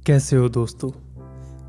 कैसे हो दोस्तों।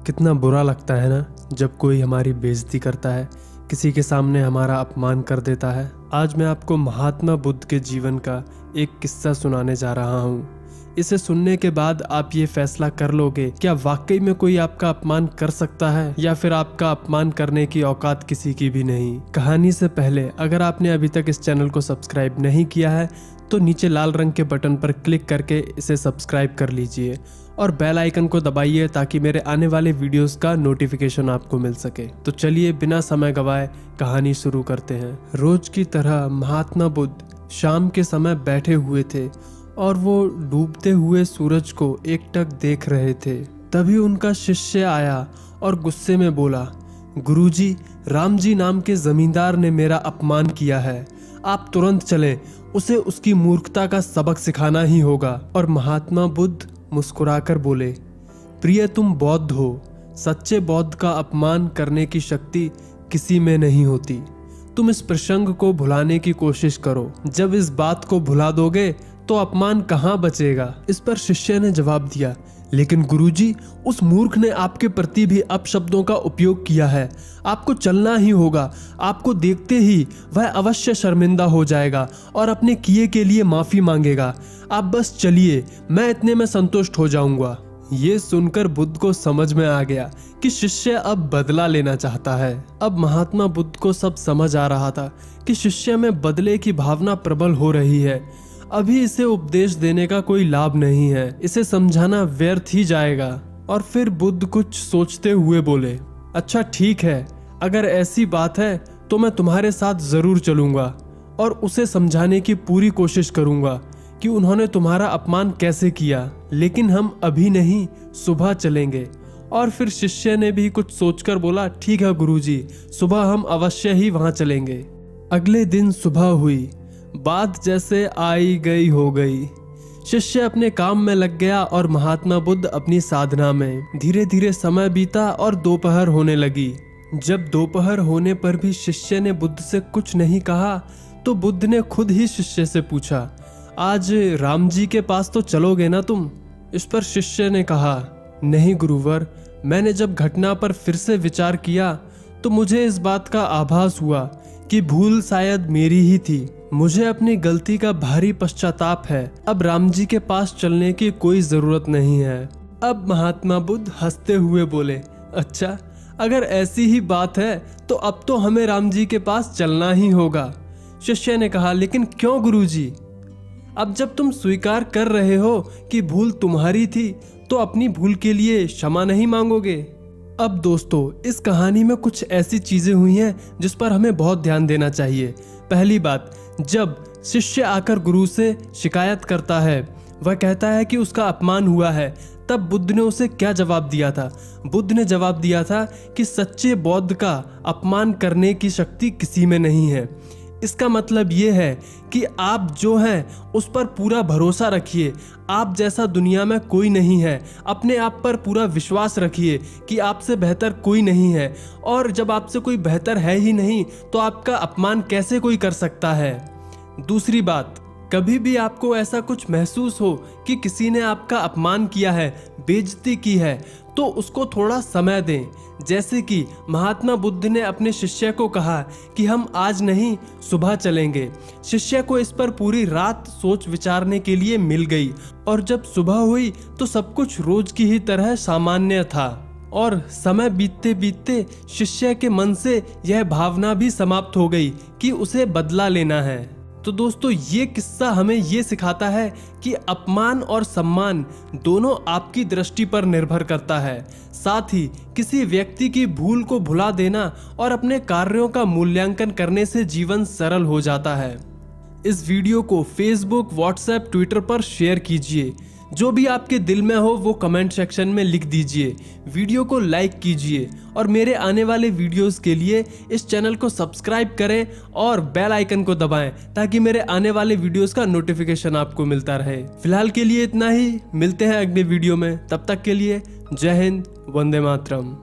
कितना बुरा लगता है ना जब कोई हमारी बेइज्जती करता है, किसी के सामने हमारा अपमान कर देता है। आज मैं आपको महात्मा बुद्ध के जीवन का एक किस्सा सुनाने जा रहा हूँ। इसे सुनने के बाद आप ये फैसला कर लोगे क्या वाकई में कोई आपका अपमान कर सकता है या फिर आपका अपमान करने की औकात किसी की भी नहीं। कहानी से पहले अगर आपने अभी तक इस चैनल को सब्सक्राइब नहीं किया है तो नीचे लाल रंग के बटन पर क्लिक करके इसे सब्सक्राइब कर लीजिए और बेल आइकन को दबाइए ताकि मेरे आने वाले वीडियोस का नोटिफिकेशन आपको मिल सके। तो चलिए बिना समय गवाए कहानी शुरू करते हैं। रोज की तरह महात्मा बुद्ध शाम के समय बैठे हुए थे और वो डूबते हुए सूरज को एकटक देख रहे थे। तभी उनका शिष्य आया और गुस्से में बोला, गुरुजी, राम जी नाम के जमींदार ने मेरा अपमान किया है। आप तुरंत चलें, उसे उसकी मूर्खता का सबक सिखाना ही होगा। और महात्मा बुद्ध मुस्कुराकर बोले, प्रिय तुम बौद्ध हो, सच्चे बौद्ध का अपमान करने की शक्ति किसी में नहीं होती। तुम इस प्रसंग को भुलाने की कोशिश करो। जब इस बात को भुला दोगे तो अपमान कहाँ बचेगा। इस पर शिष्य ने जवाब दिया, लेकिन गुरुजी, उस मूर्ख ने आपके प्रति भी अपशब्दों का उपयोग किया है। आपको चलना ही होगा। आपको देखते ही वह अवश्य शर्मिंदा हो जाएगा और अपने किए के लिए माफी मांगेगा। आप बस चलिए, मैं इतने में संतुष्ट हो जाऊंगा। ये सुनकर बुद्ध को समझ में आ गया कि शिष्य अब बदला लेना चाहता है। अब महात्मा बुद्ध को सब समझ आ रहा था कि शिष्य में बदले की भावना प्रबल हो रही है। अभी इसे उपदेश देने का कोई लाभ नहीं है, इसे समझाना व्यर्थ ही जाएगा। और फिर बुद्ध कुछ सोचते हुए बोले, अच्छा ठीक है, अगर ऐसी बात है तो मैं तुम्हारे साथ जरूर चलूंगा और उसे समझाने की पूरी कोशिश करूंगा कि उन्होंने तुम्हारा अपमान कैसे किया। लेकिन हम अभी नहीं, सुबह चलेंगे। और फिर शिष्य ने भी कुछ सोचकर बोला, ठीक है गुरुजी, सुबह हम अवश्य ही वहां चलेंगे। अगले दिन सुबह हुई, बात जैसे आई गई हो गई। शिष्य अपने काम में लग गया और महात्मा बुद्ध अपनी साधना में। धीरे धीरे समय बीता और दोपहर होने लगी। जब दोपहर होने पर भी शिष्य ने बुद्ध से कुछ नहीं कहा तो बुद्ध ने खुद ही शिष्य से पूछा, आज राम जी के पास तो चलोगे ना तुम? इस पर शिष्य ने कहा, नहीं गुरुवर, मैंने जब घटना पर फिर से विचार किया तो मुझे इस बात का आभास हुआ कि भूल शायद मेरी ही थी। मुझे अपनी गलती का भारी पश्चाताप है। अब राम जी के पास चलने की कोई जरूरत नहीं है। अब महात्मा बुद्ध हंसते हुए बोले, अच्छा, अगर ऐसी ही बात है तो अब तो हमें राम जी के पास चलना ही होगा। शिष्य ने कहा, लेकिन क्यों गुरुजी? अब जब तुम स्वीकार कर रहे हो कि भूल तुम्हारी थी तो अपनी भूल के लिए क्षमा नहीं मांगोगे? अब दोस्तों, इस कहानी में कुछ ऐसी चीजें हुई हैं जिस पर हमें बहुत ध्यान देना चाहिए। पहली बात, जब शिष्य आकर गुरु से शिकायत करता है, वह कहता है कि उसका अपमान हुआ है, तब बुद्ध ने उसे क्या जवाब दिया था? बुद्ध ने जवाब दिया था कि सच्चे बौद्ध का अपमान करने की शक्ति किसी में नहीं है। इसका मतलब ये है कि आप जो हैं उस पर पूरा भरोसा रखिए। आप जैसा दुनिया में कोई नहीं है। अपने आप पर पूरा विश्वास रखिए कि आपसे बेहतर कोई नहीं है। और जब आपसे कोई बेहतर है ही नहीं तो आपका अपमान कैसे कोई कर सकता है? दूसरी बात, कभी भी आपको ऐसा कुछ महसूस हो कि किसी ने आपका अपमान किया है, बेइज्जती की है, तो उसको थोड़ा समय दें। जैसे कि महात्मा बुद्ध ने अपने शिष्य को कहा कि हम आज नहीं, सुबह चलेंगे। शिष्य को इस पर पूरी रात सोच विचारने के लिए मिल गई और जब सुबह हुई तो सब कुछ रोज की ही तरह सामान्य था। और समय बीतते बीतते शिष्य के मन से यह भावना भी समाप्त हो गई कि उसे बदला लेना है। तो दोस्तों, ये किस्सा हमें ये सिखाता है कि अपमान और सम्मान दोनों आपकी दृष्टि पर निर्भर करता है। साथ ही किसी व्यक्ति की भूल को भुला देना और अपने कार्यों का मूल्यांकन करने से जीवन सरल हो जाता है। इस वीडियो को फेसबुक, व्हाट्सएप, ट्विटर पर शेयर कीजिए। जो भी आपके दिल में हो वो कमेंट सेक्शन में लिख दीजिए। वीडियो को लाइक कीजिए और मेरे आने वाले वीडियोस के लिए इस चैनल को सब्सक्राइब करें और बेल आइकन को दबाएं ताकि मेरे आने वाले वीडियोस का नोटिफिकेशन आपको मिलता रहे। फिलहाल के लिए इतना ही, मिलते हैं अगले वीडियो में। तब तक के लिए जय हिंद, वंदे मातरम।